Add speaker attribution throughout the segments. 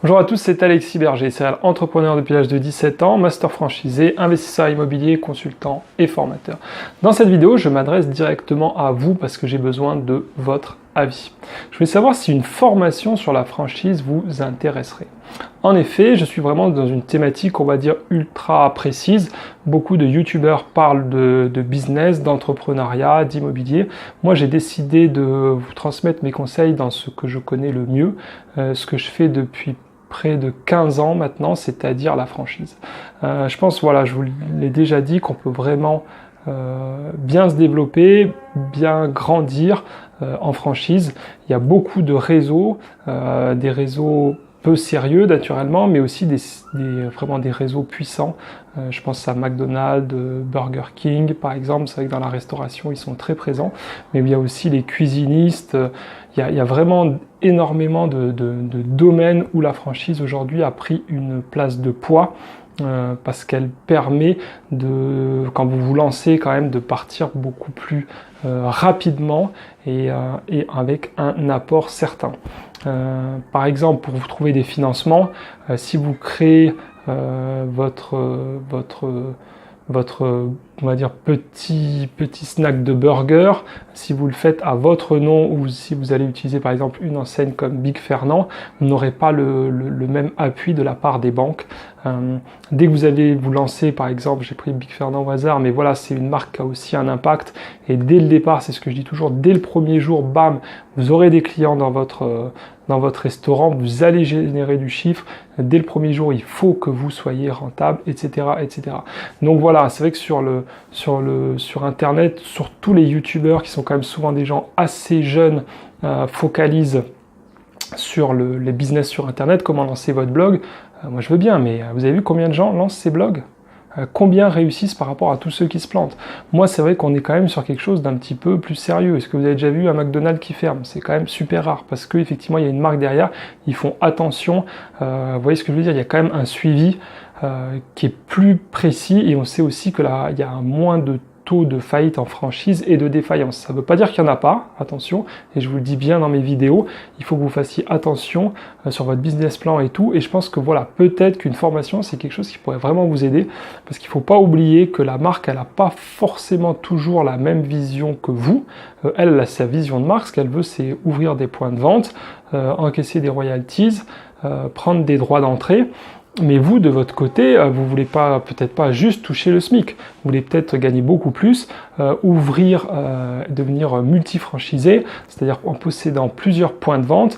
Speaker 1: Bonjour à tous, c'est Alexis Berger, serial entrepreneur depuis l'âge de 17 ans, master franchisé, investisseur immobilier, consultant et formateur. Dans cette vidéo, je m'adresse directement à vous parce que j'ai besoin de votre avis. Je voulais savoir si une formation sur la franchise vous intéresserait. En effet, je suis vraiment dans une thématique, on va dire, ultra précise. Beaucoup de youtubeurs parlent de business, d'entrepreneuriat, d'immobilier. Moi, j'ai décidé de vous transmettre mes conseils dans ce que je connais le mieux, ce que je fais depuis près de 15 ans maintenant, c'est-à-dire la franchise. Je pense, voilà, je vous l'ai déjà dit, qu'on peut vraiment bien se développer, bien grandir en franchise. Il y a beaucoup de réseaux, des réseaux peu sérieux naturellement, mais aussi vraiment des réseaux puissants. Je pense à McDonald's, Burger King par exemple. C'est vrai que dans la restauration ils sont très présents, mais il y a aussi les cuisinistes. Il y a vraiment énormément de domaines où la franchise aujourd'hui a pris une place de poids. Parce qu'elle permet quand vous vous lancez quand même, de partir beaucoup plus rapidement et avec un apport certain. Par exemple, pour vous trouver des financements, si vous créez votre on va dire petit snack de burger, si vous le faites à votre nom ou si vous allez utiliser par exemple une enseigne comme Big Fernand, vous n'aurez pas le même appui de la part des banques. Dès que vous allez vous lancer, par exemple, j'ai pris Big Fernand au hasard, mais voilà, c'est une marque qui a aussi un impact, et dès le départ, c'est ce que je dis toujours, dès le premier jour, bam, vous aurez des clients dans votre restaurant, vous allez générer du chiffre, dès le premier jour, il faut que vous soyez rentable, etc., etc. Donc voilà, c'est vrai que sur Internet, sur tous les youtubeurs qui sont quand même souvent des gens assez jeunes, focalisent sur les business sur Internet, comment lancer votre blog. Moi je veux bien, mais vous avez vu combien de gens lancent ces blogs ? Combien réussissent par rapport à tous ceux qui se plantent? Moi, c'est vrai qu'on est quand même sur quelque chose d'un petit peu plus sérieux. Est-ce que vous avez déjà vu un McDonald's qui ferme? C'est quand même super rare parce qu'effectivement, il y a une marque derrière. Ils font attention. Vous voyez ce que je veux dire? Il y a quand même un suivi qui est plus précis, et on sait aussi que là, il y a un moins de taux de faillite en franchise et de défaillance. Ça ne veut pas dire qu'il n'y en a pas, attention, et je vous le dis bien dans mes vidéos, il faut que vous fassiez attention sur votre business plan et tout, et je pense que voilà, peut-être qu'une formation, c'est quelque chose qui pourrait vraiment vous aider, parce qu'il ne faut pas oublier que la marque, elle n'a pas forcément toujours la même vision que vous. Elle a sa vision de marque, ce qu'elle veut, c'est ouvrir des points de vente, encaisser des royalties, prendre des droits d'entrée. Mais vous, de votre côté, vous voulez peut-être pas juste toucher le SMIC. Vous voulez peut-être gagner beaucoup plus, devenir multi-franchisé, c'est-à-dire en possédant plusieurs points de vente,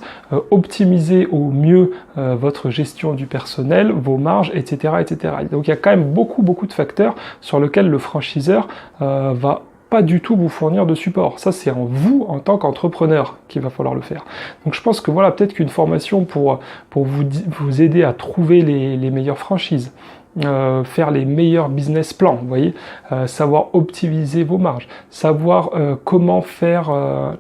Speaker 1: optimiser au mieux votre gestion du personnel, vos marges, etc., etc. Donc il y a quand même beaucoup de facteurs sur lesquels le franchiseur va pas du tout vous fournir de support. Ça, c'est en vous, en tant qu'entrepreneur, qu'il va falloir le faire. Donc je pense que voilà, peut-être qu'une formation pour vous aider à trouver les meilleures franchises, faire les meilleurs business plans, vous voyez, savoir optimiser vos marges, savoir comment faire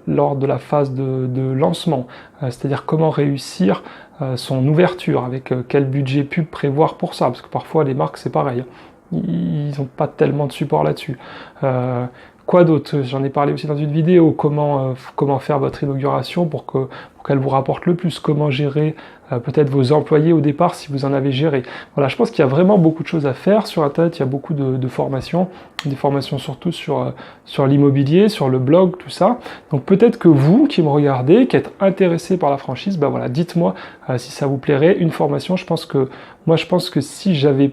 Speaker 1: lors de la phase de lancement, c'est-à-dire comment réussir son ouverture, avec quel budget pub prévoir pour ça, parce que parfois les marques, c'est pareil, ils n'ont pas tellement de support là-dessus. Quoi d'autre? J'en ai parlé aussi dans une vidéo, comment faire votre inauguration pour qu'elle vous rapporte le plus, comment gérer peut-être vos employés au départ si vous en avez géré. Voilà, je pense qu'il y a vraiment beaucoup de choses à faire sur Internet. Il y a beaucoup de formations, des formations surtout sur l'immobilier, sur le blog, tout ça. Donc peut-être que vous qui me regardez, qui êtes intéressé par la franchise, ben voilà, dites-moi si ça vous plairait, une formation. Je pense que si j'avais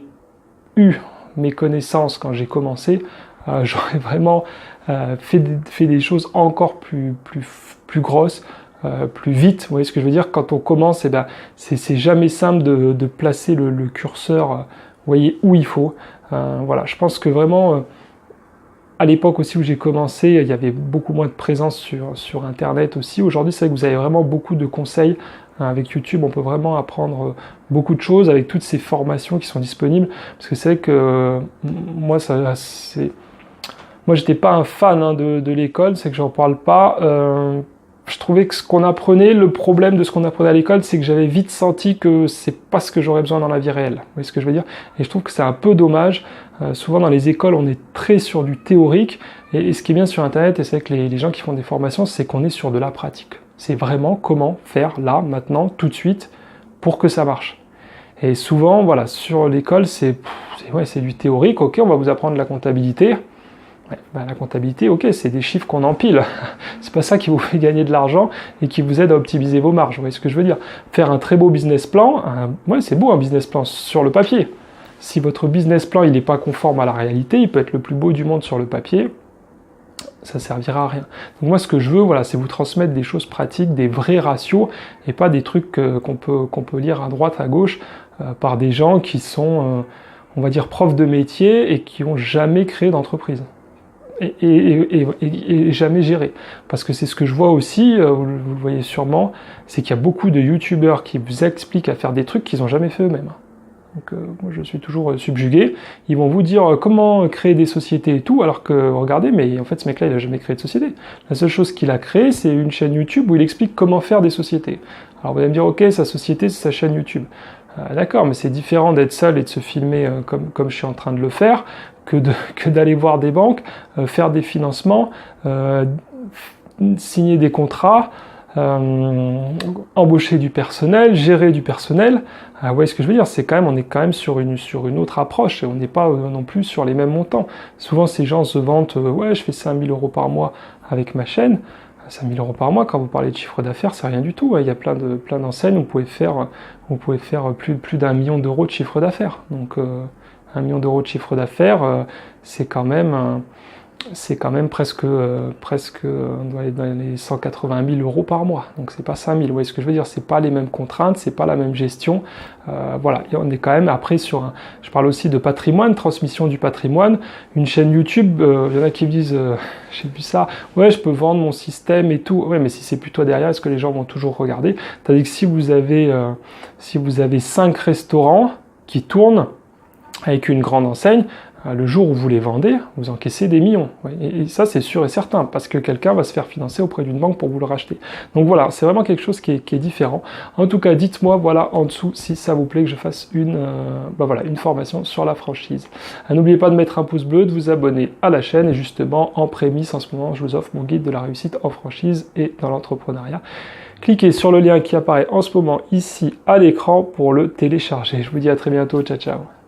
Speaker 1: eu mes connaissances quand j'ai commencé, j'aurais vraiment fait des choses encore plus grosses, plus vite. Vous voyez ce que je veux dire? Quand on commence, c'est jamais simple de placer le curseur, vous voyez, où il faut. Voilà, je pense que vraiment, à l'époque aussi où j'ai commencé, il y avait beaucoup moins de présence sur Internet aussi. Aujourd'hui, c'est vrai que vous avez vraiment beaucoup de conseils. Avec YouTube, on peut vraiment apprendre beaucoup de choses avec toutes ces formations qui sont disponibles. Parce que c'est vrai que moi, j'étais pas un fan de l'école, c'est que j'en parle pas. Je trouvais que ce qu'on apprenait, le problème de ce qu'on apprenait à l'école, c'est que j'avais vite senti que c'est pas ce que j'aurais besoin dans la vie réelle. Vous voyez ce que je veux dire? Et je trouve que c'est un peu dommage. Souvent dans les écoles, on est très sur du théorique. Et ce qui est bien sur Internet, et c'est vrai que les gens qui font des formations, c'est qu'on est sur de la pratique. C'est vraiment comment faire là, maintenant, tout de suite, pour que ça marche. Et souvent, voilà, sur l'école, c'est du théorique. Ok, on va vous apprendre la comptabilité. Ouais, ben la comptabilité, ok, c'est des chiffres qu'on empile. C'est pas ça qui vous fait gagner de l'argent et qui vous aide à optimiser vos marges. Vous voyez ce que je veux dire? Faire un très beau business plan, ouais, c'est beau un business plan sur le papier. Si votre business plan il n'est pas conforme à la réalité, il peut être le plus beau du monde sur le papier, ça servira à rien. Donc moi, ce que je veux, voilà, c'est vous transmettre des choses pratiques, des vrais ratios, et pas des trucs qu'on peut lire à droite, à gauche, par des gens qui sont, on va dire, profs de métier et qui n'ont jamais créé d'entreprise. Et jamais géré. Parce que c'est ce que je vois aussi, vous le voyez sûrement, c'est qu'il y a beaucoup de youtubeurs qui vous expliquent à faire des trucs qu'ils n'ont jamais fait eux-mêmes. Donc moi je suis toujours subjugué. Ils vont vous dire comment créer des sociétés et tout, alors que regardez, mais en fait ce mec-là il n'a jamais créé de société. La seule chose qu'il a créé, c'est une chaîne YouTube où il explique comment faire des sociétés. Alors vous allez me dire, ok, sa société c'est sa chaîne YouTube. D'accord, mais c'est différent d'être seul et de se filmer comme je suis en train de le faire, que d'aller voir des banques, faire des financements, signer des contrats, embaucher du personnel, gérer du personnel. Vous voyez ce que je veux dire? On est quand même sur une autre approche et on n'est pas non plus sur les mêmes montants. Souvent ces gens se vantent, ouais, je fais 5 000 € par mois avec ma chaîne. 5 000 € par mois, quand vous parlez de chiffre d'affaires, c'est rien du tout. Il y a plein d'enseignes où vous pouvez faire plus d'1 million d'euros de chiffre d'affaires. Donc 1 million d'euros de chiffre d'affaires, c'est quand même presque dans les 180 000 € par mois. Donc c'est pas 5 000. Vous voyez ce que je veux dire? C'est pas les mêmes contraintes, c'est pas la même gestion. Voilà, et on est quand même après je parle aussi de patrimoine, transmission du patrimoine. Une chaîne YouTube, il y en a qui me disent, j'ai vu ça, ouais, je peux vendre mon système et tout. Ouais, mais si c'est plus toi derrière, est-ce que les gens vont toujours regarder? C'est-à-dire que si vous avez 5 restaurants qui tournent avec une grande enseigne, le jour où vous les vendez, vous encaissez des millions. Et ça, c'est sûr et certain, parce que quelqu'un va se faire financer auprès d'une banque pour vous le racheter. Donc voilà, c'est vraiment quelque chose qui est différent. En tout cas, dites-moi, voilà, en dessous, si ça vous plaît que je fasse une formation sur la franchise. N'oubliez pas de mettre un pouce bleu, de vous abonner à la chaîne, et justement, en prémisse, en ce moment, je vous offre mon guide de la réussite en franchise et dans l'entrepreneuriat. Cliquez sur le lien qui apparaît en ce moment ici à l'écran pour le télécharger. Je vous dis à très bientôt, ciao ciao.